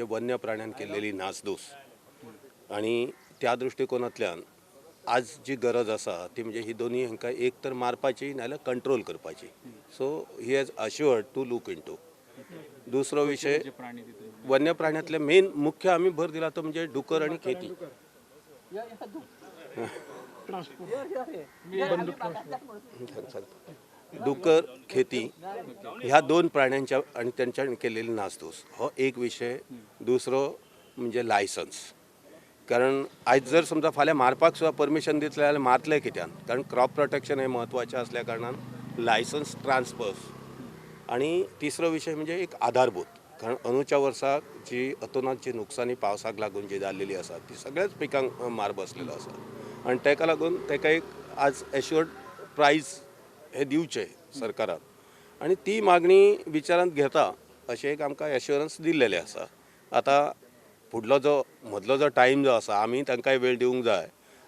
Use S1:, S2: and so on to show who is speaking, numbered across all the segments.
S1: वन्य प्राण्यांक केलेली नासधूस आणि त्या दृष्टिकोनांतल्यान आज जी गरज आसा ती म्हणजे ही दोन्ही हांकां एक तर मारपाची नाल्यार कंट्रोल करपाची. So he has assured to look into. दुसरो विषय वन्य प्राण्यांतले मेन मुख्य आम्ही भर दिला तो म्हणजे डुकर आणि खेती. डुकर खेती ह्या दोन प्राण्यांच्या आणि त्यांच्या केलेली नासधूस हो एक विषय. दुसरो म्हणजे लायसन्स. कारण आयज जर समजा फाल्यां मारपाक सुद्दां परमिशन दितले जाल्यार मारतले कित्यान, कारण क्रॉप प्रोटेक्शन हे महत्वाचें असल्या कारणान लायसन्स ट्रान्सफर्स. आणि तिसरो विषय म्हणजे एक आधारभूत, कारण अंदूच्या वर्साक जी अतोनात जी नुकसानी पावसाक लागून जी जाल्लेली आसा ती सगळ्याच पिकांक मार बसलेलो आसा आणि ताका लागून ताका एक आज एश्युअर्ड प्रायज हे दिवचे सरकारान आणि ती मागणी विचारांत घेता अशें एक आमकां एश्युरन्स दिल्लेले आसा. आतां फुडलो जो मदलो जो टायम जो आसा आमी तांकांय वेळ दिवंक जाय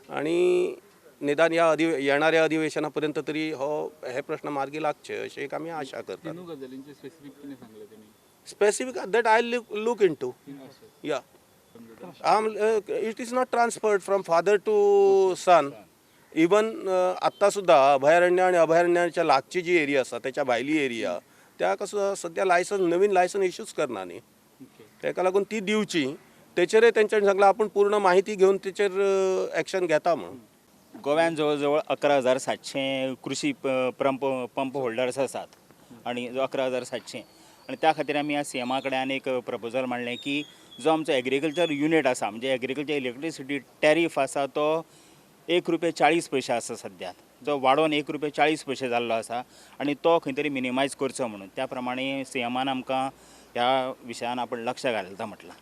S1: आणि निदान ह्या येणाऱ्या अधिवेशना पर्यंत तरी हे प्रश्न मार्गी लागचे अशी एक आमी आशा करतात. Specific that I look into. या it is not transferred from father to son. Even आत्ता सुद्धा अभयारण्य आणि अभयारण्याच्या लागची जी एरिया आसा त्याच्या भायली एरिया त्या सुद्धा सध्या लायसन्स नवीन लायसन्स इश्यूच करना न्ही. ताका लागून ती दिवची. तेचेरय तेंच्यांनी सांगलां आपण पूर्ण माहिती घेवन तेचेर एक्शन घेता म्हणून.
S2: गोव्यान जवळ 11,700 कृषी पंप होल्डर्स आसात आणि 11,700 आणि त्या खातीर आमी ह्या सीएमा कडेन आनी एक प्रपोजल मांडलें की जो आमचो एग्रीकल्चर युनिट आसा म्हणजे एग्रीकल्चर इलेक्ट्रिसिटी टॅरीफ आसा तो ₹1.40 आसा सद्याक, जो वाडोवन ₹1.40 जाल्लो आसा आणि तो खंय तरी मिनिमायज करचो म्हणून त्या प्रमाणे सीएमान आमकां ह्या विशयान आपण लक्ष घालता म्हटलां.